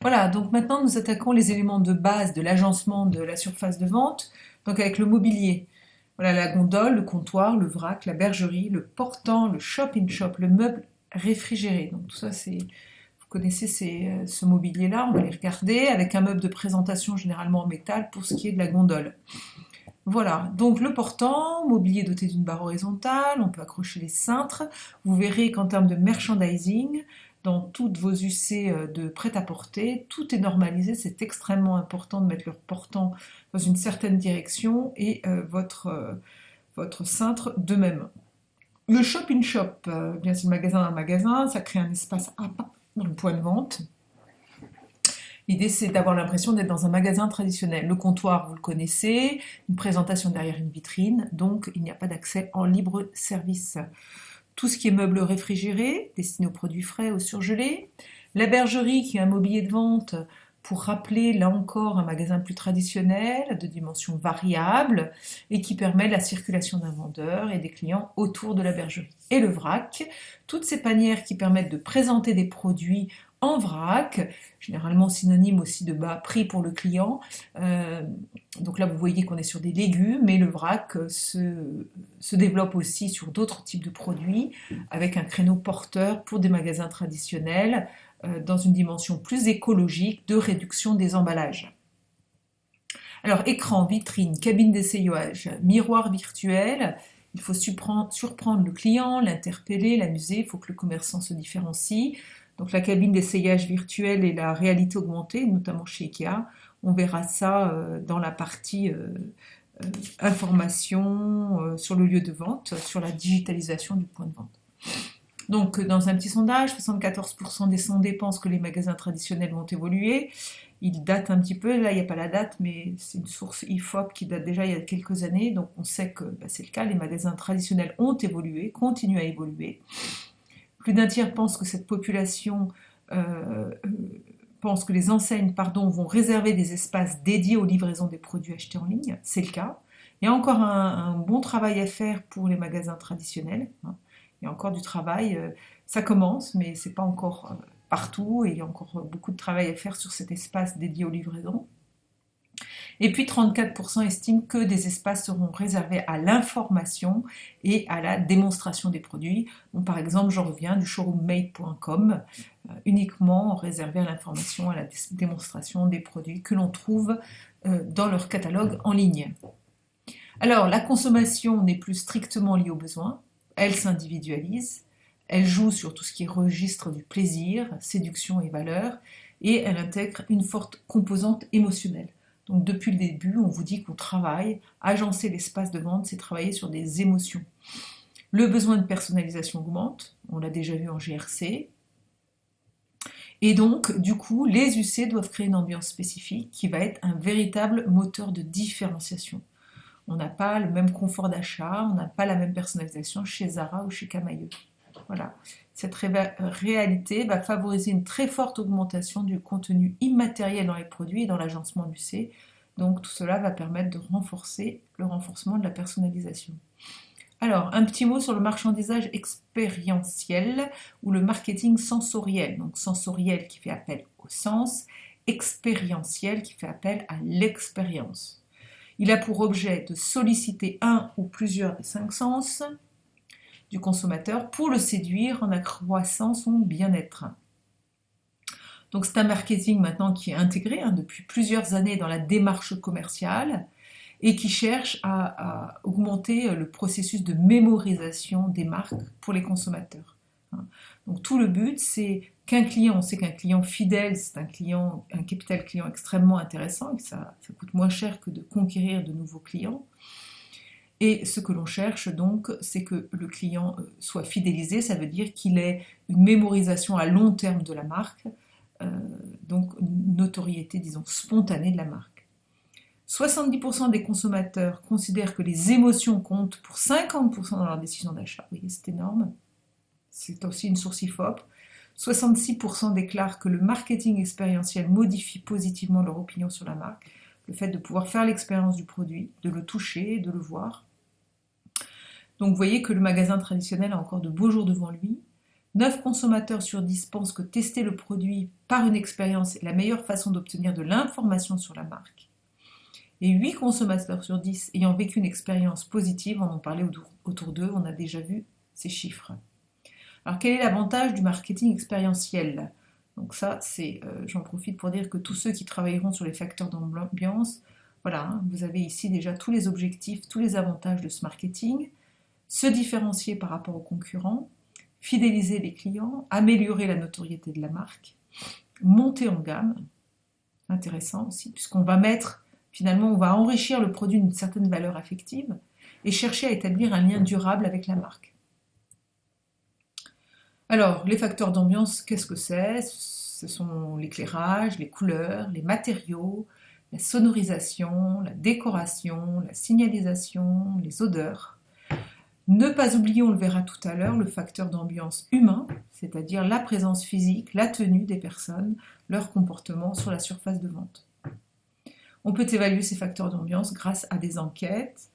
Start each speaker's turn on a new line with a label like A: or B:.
A: Voilà, donc maintenant nous attaquons les éléments de base de l'agencement de la surface de vente, donc avec le mobilier. Voilà, la gondole, le comptoir, le vrac, la bergerie, le portant, le shop-in-shop, le meuble réfrigéré. Donc tout ça, vous connaissez ce mobilier-là, on va les regarder, avec un meuble de présentation généralement en métal pour ce qui est de la gondole. Voilà, donc le portant, mobilier doté d'une barre horizontale, on peut accrocher les cintres. Vous verrez qu'en termes de merchandising, dans toutes vos UC de prêt-à-porter, tout est normalisé, c'est extrêmement important de mettre le portant dans une certaine direction et votre cintre de même. Le shop-in-shop, bien c'est le magasin d'un magasin, ça crée un espace à part dans le point de vente. L'idée, c'est d'avoir l'impression d'être dans un magasin traditionnel. Le comptoir, vous le connaissez, une présentation derrière une vitrine, donc il n'y a pas d'accès en libre service. Tout ce qui est meubles réfrigérés, destinés aux produits frais, aux surgelés. La bergerie, qui est un mobilier de vente pour rappeler, là encore, un magasin plus traditionnel, de dimensions variables, et qui permet la circulation d'un vendeur et des clients autour de la bergerie. Et le vrac, toutes ces panières qui permettent de présenter des produits en vrac, généralement synonyme aussi de bas prix pour le client. Donc là, vous voyez qu'on est sur des légumes, mais le vrac se développe aussi sur d'autres types de produits, avec un créneau porteur pour des magasins traditionnels, dans une dimension plus écologique de réduction des emballages. Alors, écran, vitrine, cabine d'essayage, miroir virtuel, il faut surprendre le client, l'interpeller, l'amuser, il faut que le commerçant se différencie. Donc la cabine d'essayage virtuel et la réalité augmentée, notamment chez Ikea, on verra ça dans la partie information sur le lieu de vente, sur la digitalisation du point de vente. Donc dans un petit sondage, 74% des sondés pensent que les magasins traditionnels vont évoluer. Il date un petit peu, là il n'y a pas la date, mais c'est une source IFOP qui date déjà il y a quelques années, donc on sait que c'est le cas, les magasins traditionnels ont évolué, continuent à évoluer. Plus d'un tiers pense que cette population pense que les enseignes vont réserver des espaces dédiés aux livraisons des produits achetés en ligne, c'est le cas. Il y a encore un bon travail à faire pour les magasins traditionnels, hein. Il y a encore du travail, ça commence, mais c'est pas encore partout, et il y a encore beaucoup de travail à faire sur cet espace dédié aux livraisons. Et puis 34% estiment que des espaces seront réservés à l'information et à la démonstration des produits. Donc, par exemple, j'en reviens du showroommate.com, uniquement réservé à l'information, à la démonstration des produits que l'on trouve dans leur catalogue en ligne. Alors, la consommation n'est plus strictement liée aux besoins, elle s'individualise, elle joue sur tout ce qui est registre du plaisir, séduction et valeur, et elle intègre une forte composante émotionnelle. Donc depuis le début, on vous dit qu'on travaille, agencer l'espace de vente, c'est travailler sur des émotions. Le besoin de personnalisation augmente, on l'a déjà vu en GRC, et donc du coup, les UC doivent créer une ambiance spécifique qui va être un véritable moteur de différenciation. On n'a pas le même confort d'achat, on n'a pas la même personnalisation chez Zara ou chez Camaïeu. Voilà. Cette réalité va favoriser une très forte augmentation du contenu immatériel dans les produits et dans l'agencement du C. Donc tout cela va permettre de renforcer le renforcement de la personnalisation. Alors, un petit mot sur le marchandisage expérientiel ou le marketing sensoriel. Donc sensoriel qui fait appel au sens, expérientiel qui fait appel à l'expérience. Il a pour objet de solliciter un ou plusieurs des 5 sens du consommateur pour le séduire en accroissant son bien-être. Donc c'est un marketing maintenant qui est intégré depuis plusieurs années dans la démarche commerciale et qui cherche à augmenter le processus de mémorisation des marques pour les consommateurs. Donc tout le but, c'est qu'un client, on sait qu'un client fidèle, c'est un capital client extrêmement intéressant, et ça coûte moins cher que de conquérir de nouveaux clients. Et ce que l'on cherche donc, c'est que le client soit fidélisé, ça veut dire qu'il ait une mémorisation à long terme de la marque, donc une notoriété, disons, spontanée de la marque. 70% des consommateurs considèrent que les émotions comptent pour 50% dans leur décision d'achat. Vous voyez, c'est énorme. C'est aussi une source IFOP. 66% déclarent que le marketing expérientiel modifie positivement leur opinion sur la marque. Le fait de pouvoir faire l'expérience du produit, de le toucher, de le voir. Donc vous voyez que le magasin traditionnel a encore de beaux jours devant lui. 9 consommateurs sur 10 pensent que tester le produit par une expérience est la meilleure façon d'obtenir de l'information sur la marque. Et 8 consommateurs sur 10 ayant vécu une expérience positive en ont parlé autour d'eux, on a déjà vu ces chiffres. Alors quel est l'avantage du marketing expérientiel? Donc ça, j'en profite pour dire que tous ceux qui travailleront sur les facteurs d'ambiance, voilà, hein, vous avez ici déjà tous les objectifs, tous les avantages de ce marketing, se différencier par rapport aux concurrents, fidéliser les clients, améliorer la notoriété de la marque, monter en gamme, intéressant aussi, puisqu'on va finalement, on va enrichir le produit d'une certaine valeur affective et chercher à établir un lien durable avec la marque. Alors, les facteurs d'ambiance, qu'est-ce que c'est? Ce sont l'éclairage, les couleurs, les matériaux, la sonorisation, la décoration, la signalisation, les odeurs. Ne pas oublier, on le verra tout à l'heure, le facteur d'ambiance humain, c'est-à-dire la présence physique, la tenue des personnes, leur comportement sur la surface de vente. On peut évaluer ces facteurs d'ambiance grâce à des enquêtes,